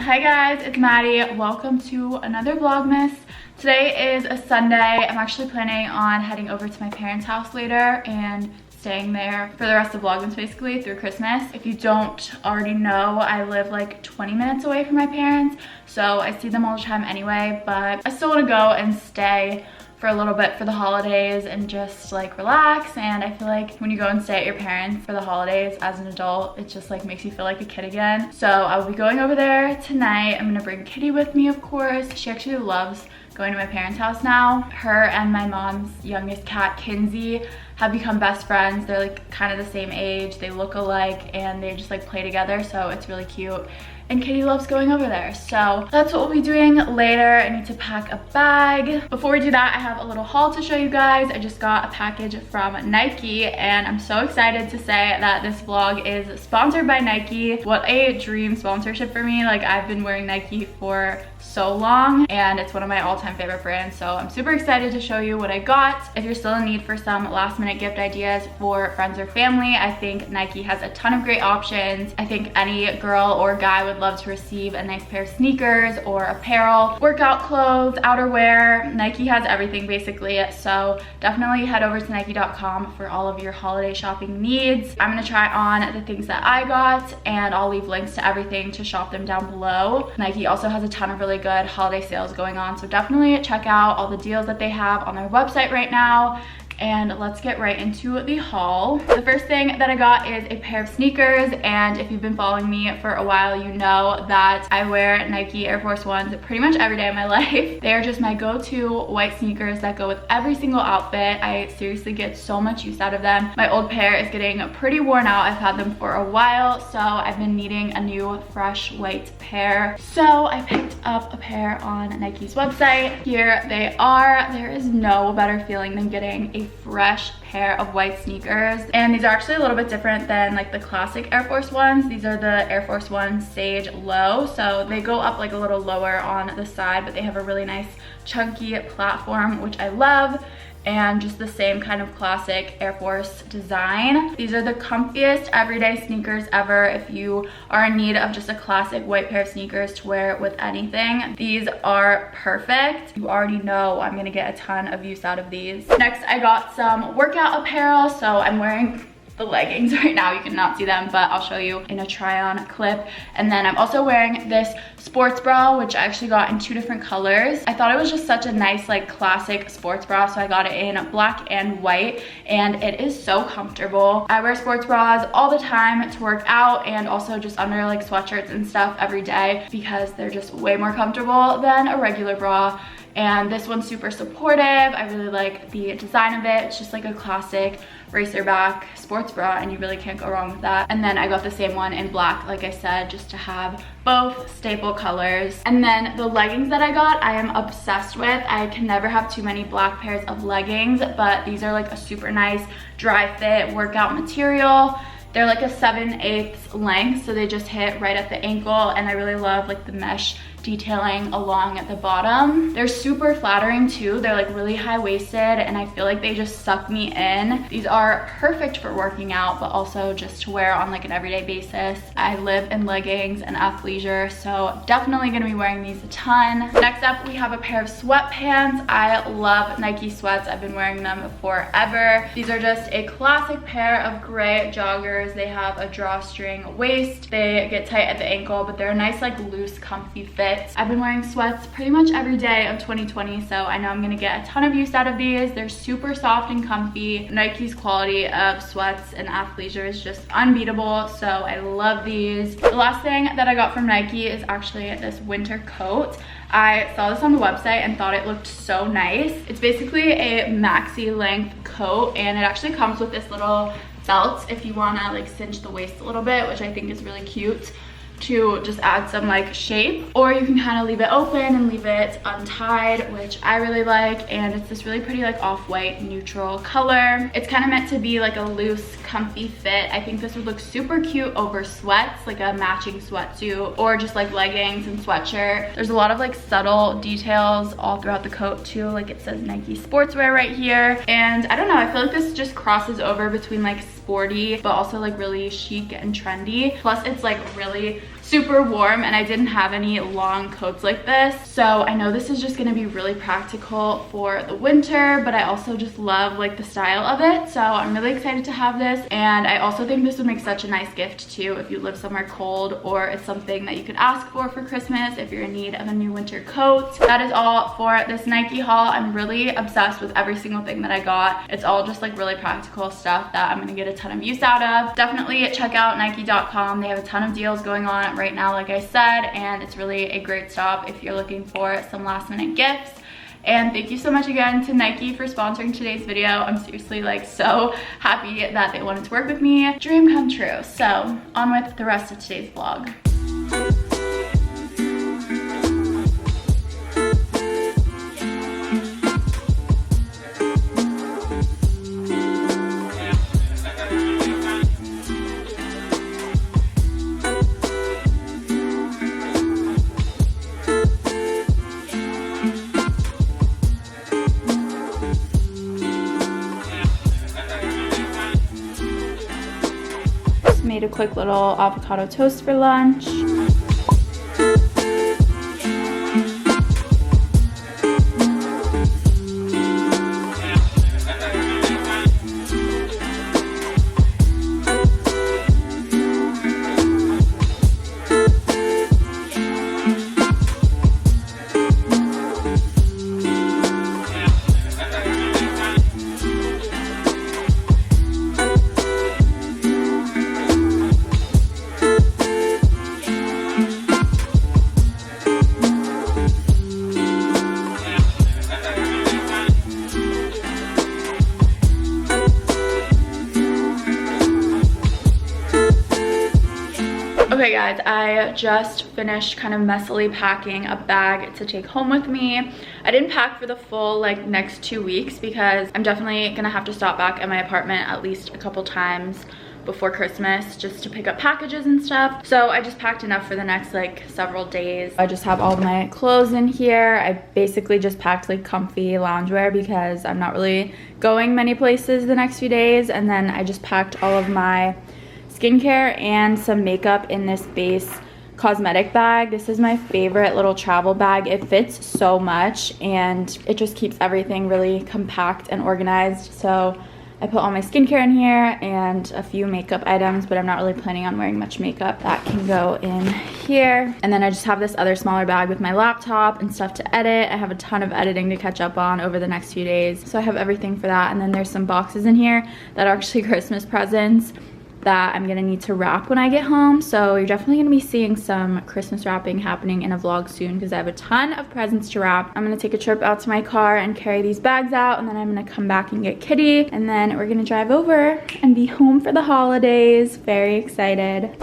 Hi guys, it's Maddie. Welcome to another vlogmas. Today is a Sunday. I'm actually planning on heading over to my parents' house later and staying there for the rest of vlogmas basically through Christmas. If you don't already know, I live like 20 minutes away from my parents, so I see them all the time anyway, but I still want to go and stay for a little bit for the holidays and just like relax. And I feel like when you go and stay at your parents for the holidays as an adult, it just like makes you feel like a kid again. So I will be going over there tonight. I'm gonna bring Kitty with me, of course. She actually loves going to my parents' house now. Her and my mom's youngest cat, Kinsey, have become best friends. They're like kind of the same age, they look alike, and they just like play together, so it's really cute. And Kitty loves going over there, so that's what we'll be doing later. I need to pack a bag. Before we do that, I have a little haul to show you guys. I just got a package from Nike, and I'm so excited to say that this vlog is sponsored by Nike. What a dream sponsorship for me. Like, I've been wearing Nike for so long, and it's one of my all-time favorite brands, so I'm super excited to show you what I got. If you're still in need for some last-minute gift ideas for friends or family, I think Nike has a ton of great options. I think any girl or guy would love to receive a nice pair of sneakers or apparel, workout clothes, outerwear. Nike has everything basically, so definitely head over to nike.com for all of your holiday shopping needs. I'm gonna try on the things that I got, and I'll leave links to everything to shop them down below. Nike also has a ton of really good holiday sales going on, so definitely check out all the deals that they have on their website right now. And let's get right into the haul. The first thing that I got is a pair of sneakers, and if you've been following me for a while, you know that I wear Nike Air Force Ones pretty much every day of my life. They are just my go-to white sneakers that go with every single outfit. I seriously get so much use out of them. My old pair is getting pretty worn out. I've had them for a while, so I've been needing a new fresh white pair. So I picked up a pair on Nike's website. Here they are. There is no better feeling than getting a fresh pair of white sneakers, and these are actually a little bit different than like the classic Air Force Ones. These are the Air Force One Sage Low, so they go up like a little lower on the side, but they have a really nice chunky platform, which I love, and just the same kind of classic Air Force design. These are the comfiest everyday sneakers ever. If you are in need of just a classic white pair of sneakers to wear with anything, these are perfect. You already know I'm gonna get a ton of use out of these. Next, I got some workout apparel. So I'm wearing the leggings right now. You cannot see them, but I'll show you in a try-on clip. And then I'm also wearing this sports bra, which I actually got in 2 different colors. I thought it was just such a nice like classic sports bra, so I got it in black and white, and it is so comfortable. I wear sports bras all the time to work out, and also just under like sweatshirts and stuff every day, because they're just way more comfortable than a regular bra. And this one's super supportive. I really like the design of it. It's just like a classic racer back sports bra, and you really can't go wrong with that. And then I got the same one in black, like I said, just to have both staple colors. And then the leggings that I got, I am obsessed with. I can never have too many black pairs of leggings, but these are like a super nice dry fit workout material. They're like a 7/8 length, so they just hit right at the ankle, and I really love like the mesh detailing along at the bottom. They're super flattering too. They're like really high-waisted, and I feel like they just suck me in. These are perfect for working out, but also just to wear on like an everyday basis. I live in leggings and athleisure, so definitely gonna be wearing these a ton. Next up, we have a pair of sweatpants. I love Nike sweats. I've been wearing them forever. These are just a classic pair of gray joggers. They have a drawstring waist. They get tight at the ankle, but they're a nice like loose, comfy fit. I've been wearing sweats pretty much every day of 2020, so I know I'm gonna get a ton of use out of these. They're super soft and comfy. Nike's quality of sweats and athleisure is just unbeatable, so I love these. The last thing that I got from Nike is actually this winter coat. I saw this on the website and thought it looked so nice. It's basically a maxi length coat, and it actually comes with this little belt if you wanna like cinch the waist a little bit, which I think is really cute, to just add some like shape, or you can kind of leave it open and leave it untied, which I really like. And it's this really pretty like off-white neutral color. It's kind of meant to be like a loose, comfy fit. I think this would look super cute over sweats, like a matching sweatsuit, or just like leggings and sweatshirt. There's a lot of like subtle details all throughout the coat too, like it says Nike sportswear right here. And I don't know, I feel like this just crosses over between like sporty but also like really chic and trendy. Plus it's like really super warm and I didn't have any long coats like this. So I know this is just gonna be really practical for the winter, but I also just love like the style of it. So I'm really excited to have this. And I also think this would make such a nice gift too if you live somewhere cold, or it's something that you could ask for Christmas if you're in need of a new winter coat. That is all for this Nike haul. I'm really obsessed with every single thing that I got. It's all just like really practical stuff that I'm gonna get a ton of use out of. Definitely check out Nike.com. They have a ton of deals going on right now, like I said, and it's really a great stop if you're looking for some last minute gifts. And thank you so much again to Nike for sponsoring today's video. I'm seriously like so happy that they wanted to work with me. Dream come true. So on with the rest of today's vlog. Made a quick little avocado toast for lunch. Okay guys, I just finished kind of messily packing a bag to take home with me. I didn't pack for the full like next 2 weeks because I'm definitely gonna have to stop back at my apartment at least a couple times before Christmas just to pick up packages and stuff. So I just packed enough for the next like several days. I just have all my clothes in here. I basically just packed like comfy loungewear because I'm not really going many places the next few days. And then I just packed all of my skincare and some makeup in this base cosmetic bag. This is my favorite little travel bag. It fits so much and it just keeps everything really compact and organized. So I put all my skincare in here and a few makeup items, but I'm not really planning on wearing much makeup. That can go in here. And then I just have this other smaller bag with my laptop and stuff to edit. I have a ton of editing to catch up on over the next few days. So I have everything for that. And then there's some boxes in here that are actually Christmas presents that I'm gonna need to wrap when I get home. So you're definitely gonna be seeing some Christmas wrapping happening in a vlog soon because I have a ton of presents to wrap. I'm gonna take a trip out to my car and carry these bags out, and then I'm gonna come back and get Kitty, and then we're gonna drive over and be home for the holidays. Very excited.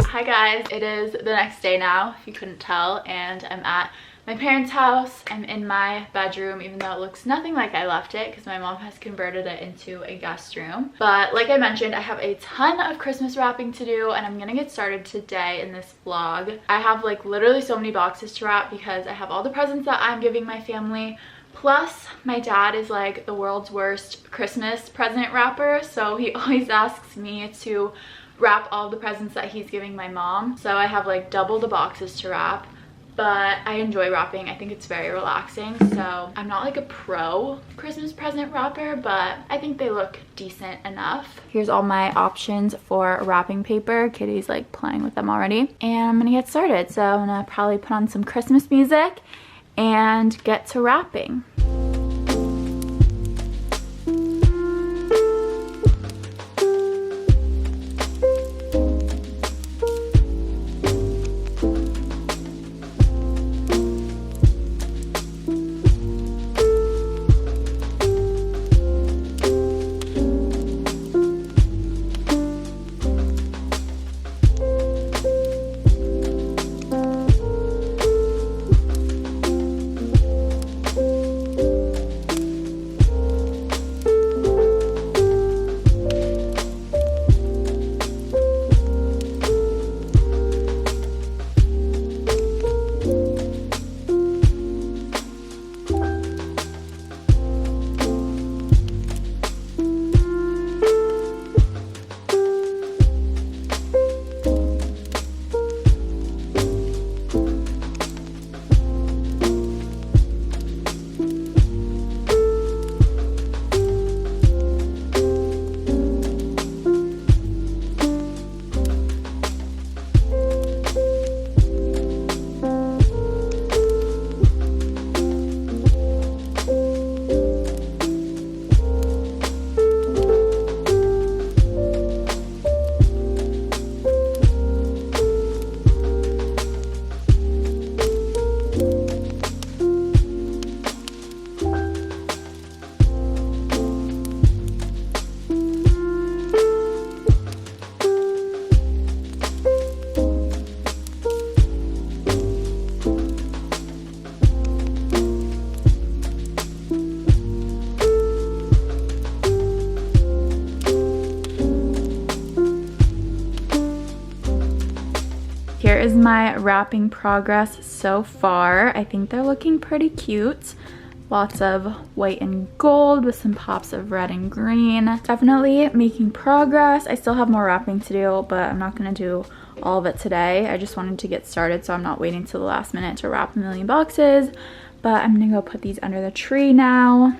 Hi guys, it is the next day now, if you couldn't tell, and I'm at my parents' house. I'm in my bedroom, even though it looks nothing like I left it because my mom has converted it into a guest room. But like I mentioned, I have a ton of Christmas wrapping to do, and I'm gonna get started today in this vlog. I have like literally so many boxes to wrap because I have all the presents that I'm giving my family. Plus, my dad is like the world's worst Christmas present wrapper, so he always asks me to wrap all the presents that he's giving my mom. So I have like double the boxes to wrap, but I enjoy wrapping. I think it's very relaxing. So I'm not like a pro Christmas present wrapper, but I think they look decent enough. Here's all my options for wrapping paper. Kitty's like playing with them already. And I'm gonna get started. So I'm gonna probably put on some Christmas music and get to wrapping. here is my wrapping progress so far. I think they're looking pretty cute. Lots of white and gold with some pops of red and green. Definitely making progress. I still have more wrapping to do, but I'm not gonna do all of it today. I just wanted to get started so I'm not waiting till the last minute to wrap a million boxes. But I'm gonna go put these under the tree now.